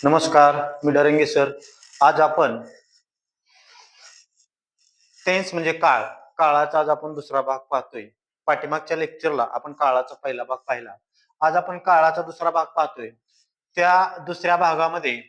नमस्कार, मी डरंगे सर. आज आपण टेन्स म्हणजे काळ, काळाचा आज आपण दुसरा भाग पाहतोय. पाठीमागच्या लेक्चरला आपण काळाचा पहिला भाग पाहिला. आज आपण काळाचा दुसरा भाग पाहतोय. त्या दुसऱ्या भागामध्ये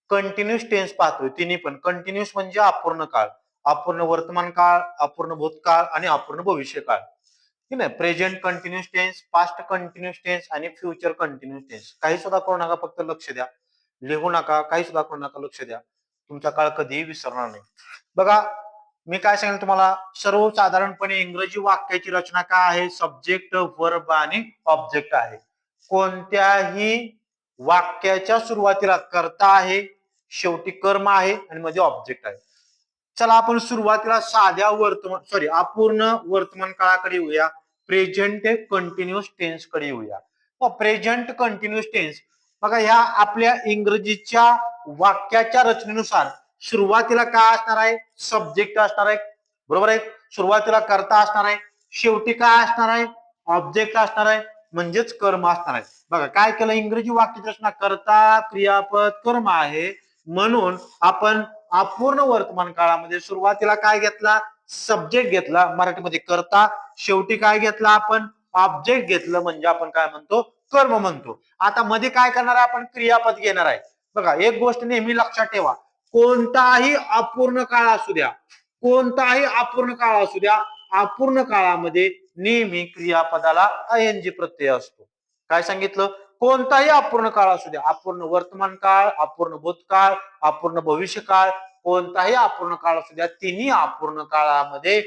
कंटिन्यूस टेन्स पाहतोय. तिन्ही पण कंटिन्यूस म्हणजे अपूर्ण काळ, अपूर्ण वर्तमान काळ, अपूर्ण भूतकाळ आणि अपूर्ण भविष्य काळ. ठीक आहे. Present continuous tense, past continuous tense आणि फ्युचर कंटिन्यूस टेन्स. काही सुद्धा करू नका, फक्त लक्ष द्या. लिहू नका, काही सुद्धा करू नका, लक्ष द्या. तुमचा काळ कधीही विसरणार नाही. बघा, मी काय सांगेल तुम्हाला, सर्वसाधारणपणे इंग्रजी वाक्याची रचना काय आहे? सब्जेक्ट, वर्ब आणि ऑब्जेक्ट आहे. कोणत्याही वाक्याच्या सुरुवातीला कर्ता आहे, शेवटी कर्म आहे आणि मध्ये ऑब्जेक्ट आहे. चला आपण सुरुवातीला साध्या अपूर्ण वर्तमान काळाकडे येऊया. प्रेझेंट कंटिन्यूस टेन्स कडे येऊया. प्रेझेंट कंटिन्यूस टेन्स बघा, ह्या आपल्या इंग्रजीच्या वाक्याच्या रचनेनुसार सुरुवातीला काय असणार आहे? सब्जेक्ट असणार आहे, बरोबर आहे. सुरुवातीला कर्ता असणार आहे, शेवटी काय असणार आहे? ऑब्जेक्ट असणार आहे, म्हणजेच कर्म असणार आहे. बघा काय केलं, इंग्रजी वाक्याची रचना कर्ता, क्रियापद, कर्म आहे. म्हणून आपण अपूर्ण वर्तमान काळामध्ये सुरुवातीला काय घेतला? सब्जेक्ट घेतला, मराठीमध्ये कर्ता. शेवटी काय घेतला आपण? ऑब्जेक्ट घेतलं, म्हणजे आपण काय म्हणतो? कर्म म्हणतो. आता मध्ये काय करणार आहे आपण? क्रियापद घेणार आहे. बघा, एक गोष्ट नेहमी लक्षात ठेवा, कोणताही अपूर्ण काळ असू द्या, कोणताही अपूर्ण काळ असू द्या, अपूर्ण काळामध्ये नेहमी क्रियापदाला आयएनजी प्रत्यय असतो. काय सांगितलं? कोणताही अपूर्ण काळ असू द्या, अपूर्ण वर्तमान काळ, अपूर्ण भूतकाळ, अपूर्ण भविष्य काळ, कोणताही अपूर्ण काळ असू द्या, तिन्ही अपूर्ण काळामध्ये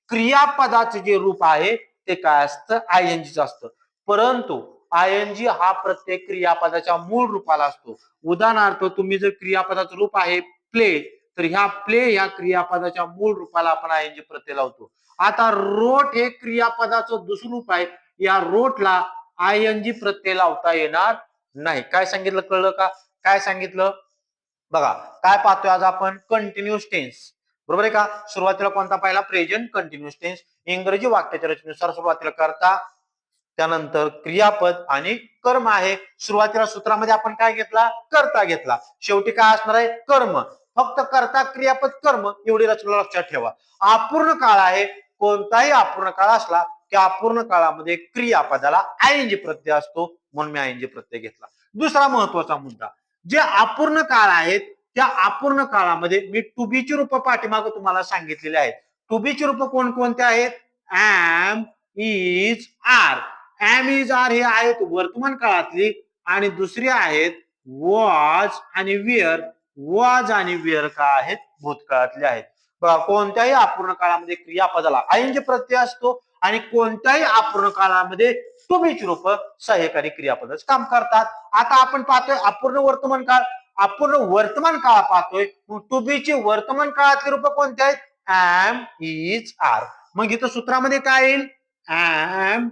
क्रियापदाचे जे रूप आहे ते काय असतं? आयएनजी असतं. परंतु आयएनजी हा प्रत्येक क्रियापदाच्या मूळ रूपाला असतो. उदाहरणार्थ, तुम्ही जर क्रियापदाचं रूप आहे प्ले, तर ह्या प्ले या क्रियापदाच्या मूळ रूपाला आपण आयएनजी प्रत्यय लावतो. आता रोट हे क्रियापदाचं दुसरं रूप आहे, या रोटला आयएनजी प्रत्यय लावता येणार नाही. काय सांगितलं? कळलं का? काय सांगितलं? बघा, काय पाहतोय आज आपण? कंटिन्यूस टेन्स, बरोबर आहे का? सुरुवातीला कोणता पाहिला? Present continuous tense. इंग्रजी वाक्याच्या रचनेनुसार सुरुवातीला कर्ता, त्यानंतर क्रियापद आणि कर्म आहे. सुरुवातीला सूत्रामध्ये आपण काय घेतला? कर्ता घेतला. शेवटी काय असणार आहे? कर्म. फक्त कर्ता, क्रियापद, कर्म एवढी रचना लक्षात ठेवा. अपूर्ण काळ आहे, कोणताही अपूर्ण काळ असला की अपूर्ण काळामध्ये क्रियापदाला आयएनजी प्रत्यय असतो, म्हणून मी आयएनजी प्रत्यय घेतला. दुसरा महत्वाचा मुद्दा, जे अपूर्ण काळ आहेत त्या अपूर्ण काळामध्ये मी टू बी ची रूप पाठीमागे तुम्हाला सांगितलेली आहेत. टू बी ची रूप कोणकोणते आहेत? Am, is, are. Am, is, are हे आहेत वर्तमान काळातली, आणि दुसरी आहेत वॉज आणि विअर. वॉज आणि विअर काय आहेत? भूतकाळातले आहेत. कोणत्याही अपूर्ण काळामध्ये क्रियापदाला आयएनजी प्रत्यय असतो, आणि कोणत्याही अपूर्ण काळामध्ये टू बी ची रूप सहाय्यकारी क्रियापदच काम करतात. आता आपण पाहतोय अपूर्ण वर्तमान काळ, अपूर्ण वर्तमान काळ पाहतोय. टू बी ची वर्तमान काळातली रूप कोणते आहेत? Am, is, are. मग इथं सूत्रामध्ये काय येईल? एम,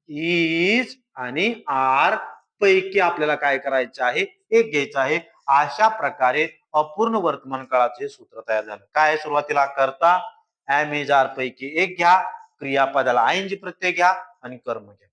इज आणि आर पैकी आपल्याला काय करायचं आहे? एक घ्यायचं आहे. अशा प्रकारे अपूर्ण वर्तमान काळाचे सूत्र तयार झालं. काय? सुरुवातीला कर्ता, एम, इज, आर पैकी एक घ्या, क्रियापदाला आयएनजी प्रत्यय घ्या आणि कर्म घ्या.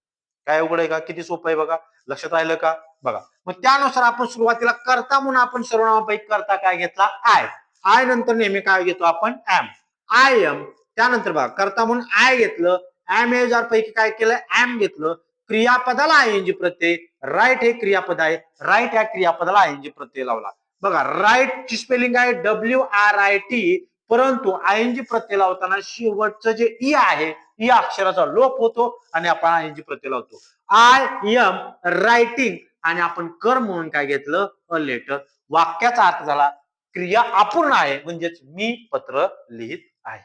काय अवघड आहे का? किती सोपं आहे बघा. लक्षात राहिलं का? बघा, मग त्यानुसार आपण सुरुवातीला कर्ता म्हणून आपण सर्वनामापैकी कर्ता काय घेतला? आय. आय नंतर नेहमी काय घेतो आपण? एम. I am. त्यानंतर बघा, कर्ता म्हणून आय घेतलं, एम, इज, आर पैकी काय केलं? एम घेतलं. क्रियापदाला आयएनजी प्रत्यय, राईट हे क्रियापद आहे, राईट या क्रियापदाला आयएनजी प्रत्यय लावला. बघा, राईट ची स्पेलिंग आहे WRIT, परंतु आयएनजी प्रत्यय लावताना शेवटचं जे ई आहे, ई अक्षराचा लोप होतो आणि आपण आयएनजी प्रत्यय लावतो. आय एम रायटिंग, आणि आपण कर्म म्हणून काय घेतलं? A letter. वाक्याचा अर्थ झाला क्रिया अपूर्ण आहे, म्हणजेच मी पत्र लिहित आहे.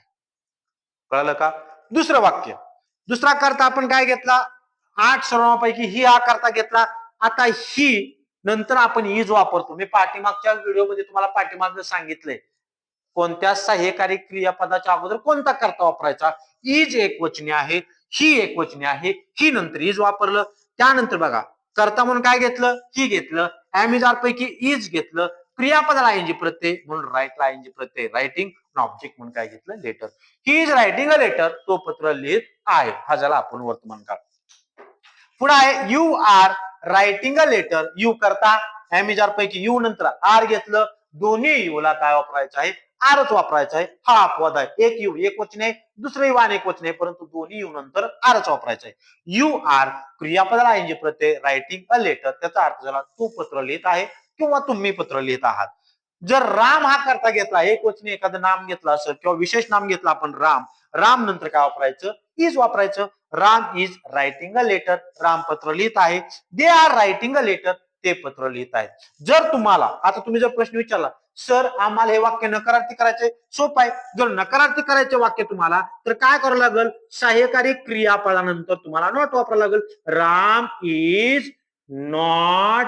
कळलं का? दुसरं वाक्य, दुसरा कर्ता आपण काय घेतला? 8 सर्वनामापैकी ही हा कर्ता घेतला. आता ही नंतर आपण इज वापरतो. मी पाठीमागच्या व्हिडिओमध्ये तुम्हाला पाठीमागं सांगितलंय कोणत्या सहाय्यकारी क्रियापदाच्या अगोदर कोणता कर्ता वापरायचा. इज एक वचनी आहे, ही एक वचनी आहे, ही नंतर इज वापरलं. त्यानंतर बघा, कर्ता म्हणून काय घेतलं? ही घेतलं. एम, इज, आर पैकी इज घेतलं. क्रियापदाला आयएनजी प्रत्यय म्हणून राईटला आयएनजी प्रत्यय रायटिंग, ऑब्जेक्ट म्हणून काय घेतलं? Letter. He is writing a letter, तो पत्र लिहित आहे. हा झाला आपण वर्तमान काळ. पुढे आहे you are writing a letter. You करता, एम इज आर पैकी यू नंतर आर घेतलं, दोन्ही यूला काय वापरायचं आहे, आरच वापरायचा आहे. हा अपवाद आहे. एक यू एक वचन आहे, दुसरं यू अनेक वचन आहे, परंतु दोन्ही यू नंतर आरच वापरायचं आहे. You R क्रियापदाला आयएनजी Pratyaya, writing a letter, त्याचा अर्थ झाला तू पत्र लिहित आहे किंवा तुम्ही पत्र लिहित आहात. जर राम हा करता घेतला, एक वचनी एखादं नाम घेतलं असं किंवा विशेष नाम घेतलं आपण राम, राम नंतर काय वापरायचं, इज वापरायचं. Ram is writing a letter, Ram पत्र लिहित आहे. They are writing a letter, ते पत्र लिहित आहेत. जर तुम्हाला आता तुम्ही जर प्रश्न विचारला, सर आम्हाला हे वाक्य नकारार्थी करायचे, सोपं आहे. जर नकारार्थी करायचे वाक्य तुम्हाला, तर काय करावं लागेल, सहाय्यकारी क्रियापदानंतर तुम्हाला नॉट वापरावं लागेल. Ram is not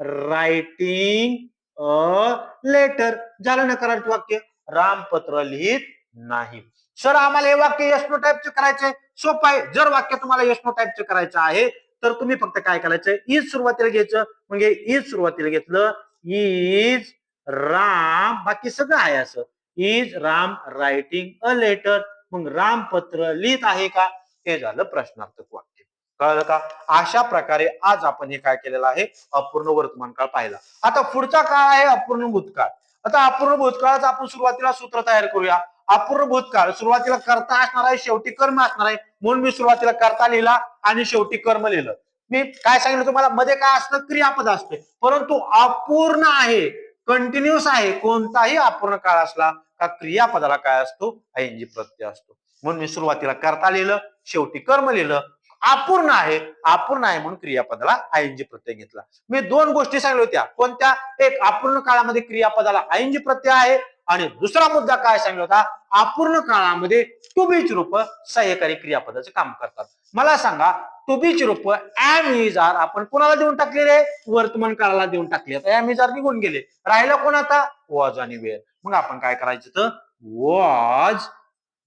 writing a letter, झालं नकारार्थी वाक्य. राम पत्र लिहित नाही. सर आम्हाला हे वाक्य यस नो टाईपचं करायचंय, सोपं आहे. जर वाक्य तुम्हाला यस नो टाईपचं करायचं आहे, तर तुम्ही फक्त काय करायचं, इज सुरुवातीला घ्यायचं. म्हणजे इज सुरुवातीला घेतलं, इज राम, बाकी सगळं आहे असं, is Ram writing a letter, मग राम पत्र लिहित आहे का, हे झालं प्रश्नार्थक वाक्य. कळलं का? अशा प्रकारे आज आपण हे काय केलेलं आहे, अपूर्ण वर्तमान काळ पाहिला. आता पुढचा काळ आहे अपूर्ण भूतकाळ. आता अपूर्ण भूतकाळाचं आपण सुरुवातीला सूत्र तयार करूया. अपूर्ण भूतकाळ सुरुवातीला कर्ता असणार आहे, शेवटी कर्म असणार आहे, म्हणून मी सुरुवातीला कर्ता लिहिला आणि शेवटी कर्म लिहिलं. मी काय सांगितलं तुम्हाला, मध्ये काय असतं, क्रियापद असते, परंतु अपूर्ण आहे, कंटिन्युअस आहे. कोणताही अपूर्ण काळ असला का क्रियापदाला काय असतो, आयएनजी प्रत्यय असतो. म्हणून मी सुरुवातीला कर्ता लिहिलं, शेवटी कर्म लिहिलं. अपूर्ण आहे, अपूर्ण आहे म्हणून क्रियापदाला आयएनजी प्रत्यय घेतला. मी दोन गोष्टी सांगितल्या होत्या, कोणत्या, एक अपूर्ण काळामध्ये क्रियापदाला आयएनजी प्रत्यय आहे, आणि दुसरा मुद्दा काय सांगितला होता, अपूर्ण काळामध्ये टू बीची रूप सहाय्यकारी क्रियापदाचे काम करतात. मला सांगा, टू बीची रूप एम इज आर आपण कोणाला देऊन टाकलेले, वर्तमान काळाला देऊन टाकले. आता एम इज आर निघून गेले, राहिला कोण आता, वॉज आणि वेअर. मग आपण काय करायचं, तर वॉज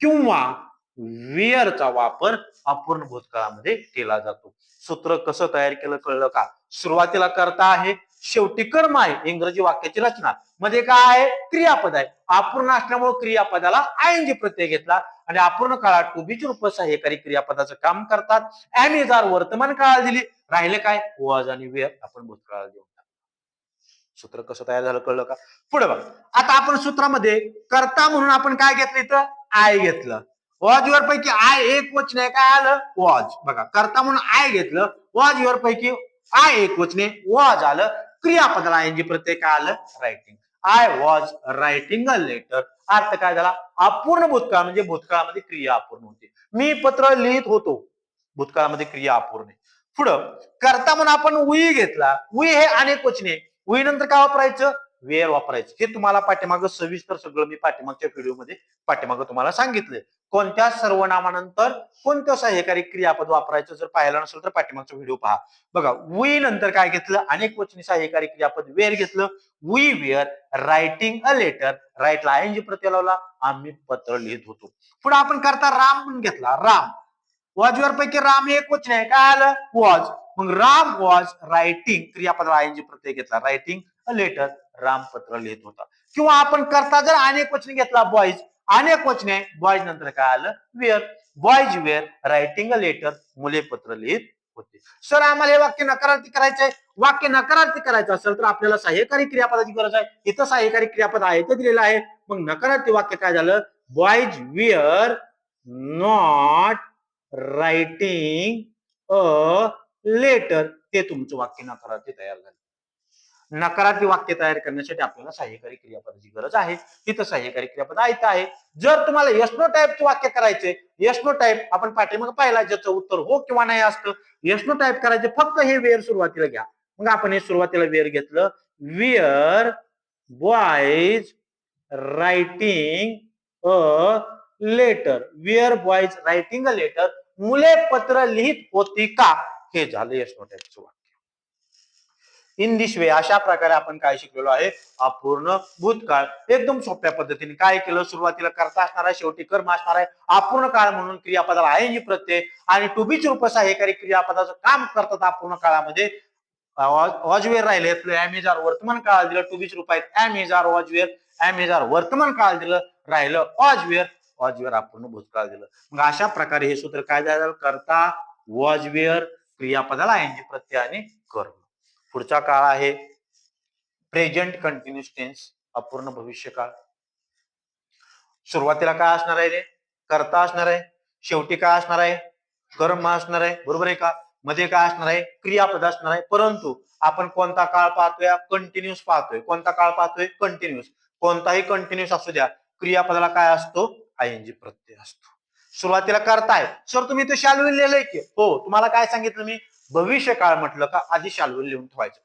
किंवा वेअरचा वापर अपूर्ण भूतकाळामध्ये केला जातो. सूत्र कसं तयार केलं कळलं का? सुरुवातीला कर्ता आहे, शेवटी कर्म आहे, इंग्रजी वाक्याची रचना, मध्ये काय आहे, क्रियापद आहे. अपूर्ण असल्यामुळे क्रियापदाला आयएनजी प्रत्यय घेतला, आणि अपूर्ण काळात टू बीची रूप सहाय्यकारी क्रियापदाचं काम करतात. एम इज आर वर्तमान काळाला दिली, राहिले काय, वॉज आणि वेअर आपण भूतकाळाला देऊन टाकलं. सूत्र कसं तयार झालं कळलं का? पुढे बघा, आता आपण सूत्रामध्ये कर्ता म्हणून आपण काय घेतलं, इथं आय घेतलं. वॉज युअर पैकी आय एक वचन आहे, काय आलं, वॉज. बघा, कर्ता म्हणून आय घेतलं, वॉज युअर पैकी आय एक वचने, वॉज आलं. क्रियापदाला आयएनजी प्रत्यय काय आलं, writing. I was writing a letter, अर्थ काय झाला, अपूर्ण भूतकाळ, म्हणजे भूतकाळामध्ये क्रिया अपूर्ण होती. मी पत्र लिहित होतो, भूतकाळामध्ये क्रिया अपूर्ण. पुढं कर्ता म्हणून आपण वी घेतला, वी हे अनेक वचने, वी नंतर काय वापरायचं, वेअर वापरायचं. हे तुम्हाला पाठीमागं सविस्तर सगळं मी पाठीमागच्या व्हिडिओमध्ये पाठीमागं तुम्हाला सांगितलंय. कोणत्या सर्वनामानंतर कोणत्या सहाय्यकारी क्रियापद वापरायचं, जर पाहिलं नसेल तर पाठीमागचा व्हिडिओ पहा. बघा, वी नंतर काय घेतलं, अनेक वचनी सहाय्यकारी क्रियापद वेअर घेतलं. We were writing a letter, राईटला आयएनजी प्रत्यय लावला, आम्ही पत्र लिहित होतो. पुढे आपण करता राम म्हणून घेतला, राम. वॉजवर पैकी राम हे एक वचन आहे, काय आलं, वॉज. मग राम वॉज रायटिंग, क्रियापदाला आयएनजी प्रत्यय घेतला, रायटिंग अ लेटर, राम पत्र लिहित होता. किंवा आपण करता जर अनेक वचन घेतला, बॉयज, अनेक वचने, बॉयज नंतर काय आलं, were. Boys were writing a letter, मुले पत्र लिहित होते. सर आम्हाला हे वाक्य नकारार्थी करायचंय, वाक्य नकारार्थी करायचं असेल तर आपल्याला सहाय्यकारी क्रियापदाची गरज आहे. इथं सहाय्यकारी क्रियापद आहे ते दिलेलं आहे. मग नकारार्थी वाक्य काय झालं, boys were not writing a letter, ते तुमचं वाक्य नकारार्थी तयार झालं. नकारार्थी वाक्य तयार करण्यासाठी आपल्याला सहाय्यकारी क्रियापदाची गरज आहे. तिथं सहाय्यकारी क्रियापद आहे. जर तुम्हाला यस नो टाईपचे वाक्य करायचे, यस नो टाईप आपण पाठीमागे पाहिला, ज्याचं उत्तर हो किंवा नाही असतं, यस नो टाईप करायचे, फक्त हे वेअर सुरुवातीला घ्या. मग आपण हे सुरुवातीला वेअर घेतलं, were boys writing a letter, were boys writing a letter, मुले पत्र लिहित होती का, हे झालं यस नो टाईपचं वाक्य. इन दिस वे, अशा प्रकारे आपण काय शिकलेलो आहे, अपूर्ण भूतकाळ. एकदम सोप्या पद्धतीने काय केलं, सुरुवातीला कर्ता असणार आहे, शेवटी कर्म असणार आहे. अपूर्ण काळ म्हणून क्रियापदाला आयएनजी प्रत्यय, आणि टू बीची रूप सहाय्यकारी क्रियापदाचं काम करतात अपूर्ण काळामध्ये. वॉजवेअर राहिले, एम इज आर वर्तमान काळ दिलं, टू बीची रूप आहेत am is are was were, am is are वर्तमान काळ दिलं, राहिलं वॉजवेअर, वॉजवेअर अपूर्ण भूतकाळ दिलं. मग अशा प्रकारे हे सूत्र काय झालं, कर्ता, वॉजवेअर, क्रियापदाला आयएनजी प्रत्यय आणि कर्म. पुढचा काळ आहे प्रेझेंट कंटिन्युअस टेन्स अपूर्ण भविष्यकाळ. सुरुवातीला काय असणार आहे रे? कर्ता असणार आहे. शेवटी काय असणार आहे? कर्म असणार आहे. बरोबर आहे का? मध्ये काय असणार आहे? क्रियापद असणार आहे. परंतु आपण कोणता काळ पाहतोय? कंटिन्युअस पाहतोय. कोणता काळ पाहतोय? कंटिन्युअस. कोणताही कंटिन्युअस असू द्या, क्रियापदाला काय असतो? आयएनजी प्रत्यय असतो. सुरुवातीला करताय सर, तुम्ही ते शाल विल लिहिलंय की? हो. तुम्हाला काय सांगितलं मी? भविष्य काळ म्हटलं का आधी शाल विल लिहून ठेवायचं.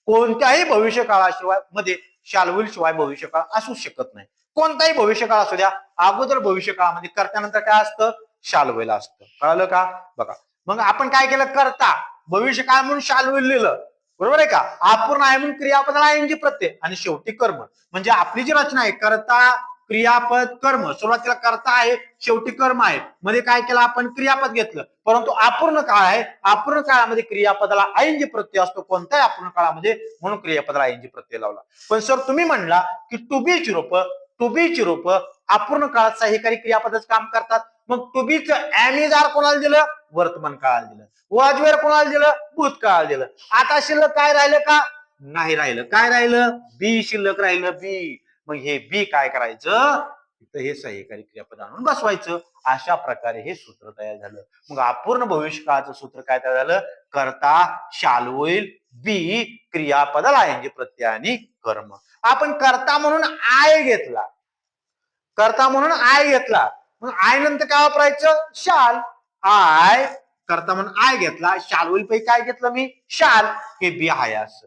कोणत्याही भविष्य काळाशिवाय मध्ये शाल विल शिवाय भविष्य काळ असू शकत नाही. कोणताही भविष्य काळ असू द्या, अगोदर भविष्य काळामध्ये करतानंतर काय असतं? शाल विल असतं. कळलं का? बघा, मग आपण काय केलं? करता भविष्य काळ म्हणून शाल विल लिहिलं. बरोबर आहे का? अपूर्ण आहे म्हणून क्रियापदाला आयएनजी प्रत्यय आणि शेवटी कर्म. म्हणजे आपली जी रचना आहे कर्ता क्रियापद कर्म. सुरुवातीला कर्ता आहे, शेवटी कर्म आहे. मध्ये काय केलं आपण? क्रियापद घेतलं. परंतु अपूर्ण काळ आहे, अपूर्ण काळामध्ये क्रियापदाला आयएनजी प्रत्यय असतो कोणत्याही अपूर्ण काळामध्ये, म्हणून क्रियापदाला आयएनजी प्रत्यय लावला. पण सर तुम्ही म्हणला की टू बी ची रूप अपूर्ण काळात सहाय्यकारी क्रियापदच काम करतात. मग टू बीच एमिजार कोणाला दिलं? वर्तमान काळाला दिलं. वॉज वेअर कोणाला दिलं? भूतकाळाला दिलं. आता शिल्लक काय राहिलं का? नाही राहिलं. काय राहिलं? बी शिल्लक राहिलं. बी. मग हे बी काय करायचं? तर हे सहाय्यकारी क्रियापद आणून बसवायचं. अशा प्रकारे हे सूत्र तयार झालं. मग अपूर्ण भविष्यकाळाचं सूत्र काय तयार झालं? कर्ता शाल होईल, बी क्रियापदाला आयएनजी प्रत्यय आणि कर्म. आपण कर्ता म्हणून आय घेतला. कर्ता म्हणून आय घेतला. मग आय नंतर काय वापरायचं? शाल. आय कर्ता म्हणून आय घेतला. शाल होईल पैकी काय घेतलं मी? शाल. हे बी आहे असं.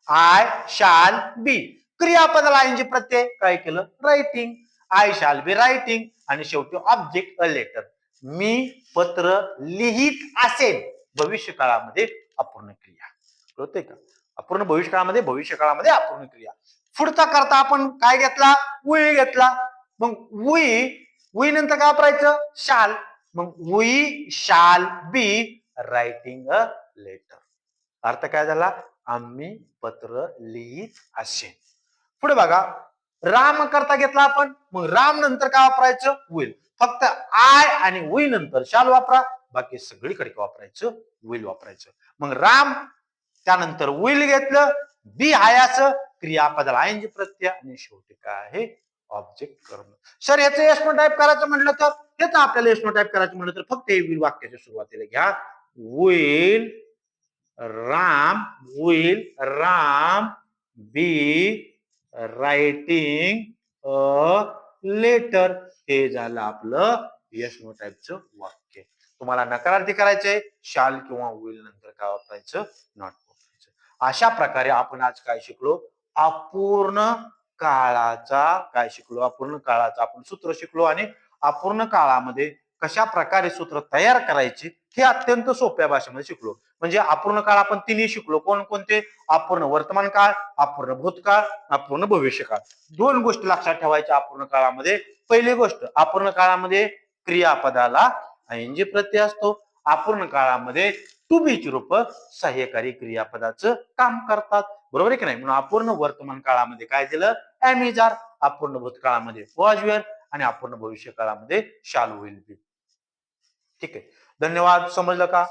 I shall be. क्रियापदाला आयएनजी प्रत्यय काय केलं? Writing. I shall be writing. आणि शेवटी ऑब्जेक्ट अ लेटर. मी पत्र लिहित असेल. भविष्य काळामध्ये अपूर्ण क्रिया. कळतंय का? अपूर्ण भविष्य काळामध्ये अपूर्ण क्रिया. पुढचा करता आपण काय घेतला? वी घेतला. मग वी नंतर काय वापरायचं? शाल. मग we shall be writing a letter. अर्थ काय झाला? आम्ही पत्र लिहित असेल. पुढे बघा, राम करता घेतला आपण. मग राम नंतर काय वापरायचं? विल. फक्त आय आणि वी नंतर शाल वापरा. बाकी सगळीकडे वापरायचं विल वापरायचं. मग राम त्यानंतर विल घेतलं. बी आहे असं क्रियापदाला आयएनजी प्रत्यय आणि शेवटी काय आहे? ऑब्जेक्ट कर्म. सर याचं एस्नो टाईप करायचं म्हटलं तर याचं आपल्याला एस्नो टाईप करायचं म्हटलं तर फक्त हे विल वाक्याच्या सुरुवातीला घ्या. Will Ram be writing a letter. हे झालं आपलं यस नो टाईपचं वाक्य. तुम्हाला नकारार्थी करायचंय, शाल किंवा विल नंतर काय वापरायचं? नॉट वापरायचं. अशा प्रकारे आपण आज काय शिकलो? अपूर्ण काळाचा काय शिकलो? अपूर्ण काळाचा आपण सूत्र शिकलो आणि अपूर्ण काळामध्ये कशा प्रकारे सूत्र तयार करायचे हे अत्यंत सोप्या भाषेमध्ये शिकलो. म्हणजे अपूर्ण काळ आपण तिन्ही शिकलो. कोणकोणते? अपूर्ण वर्तमान काळ, अपूर्ण भूतकाळ, अपूर्ण भविष्यकाळ. दोन गोष्टी लक्षात ठेवायच्या अपूर्ण काळामध्ये. पहिली गोष्ट, अपूर्ण काळामध्ये क्रियापदाला आयएनजी प्रत्यय असतो. अपूर्ण काळामध्ये टू बी ची रूप सहाय्यकारी क्रियापदाचं काम करतात. बरोबर आहे की नाही? म्हणून अपूर्ण वर्तमान काळामध्ये काय दिलं? एमिजार. अपूर्ण भूतकाळामध्ये वॉज वेअर आणि अपूर्ण भविष्य काळामध्ये शाल विल बी. ठीक आहे. धन्यवाद. समजलं का?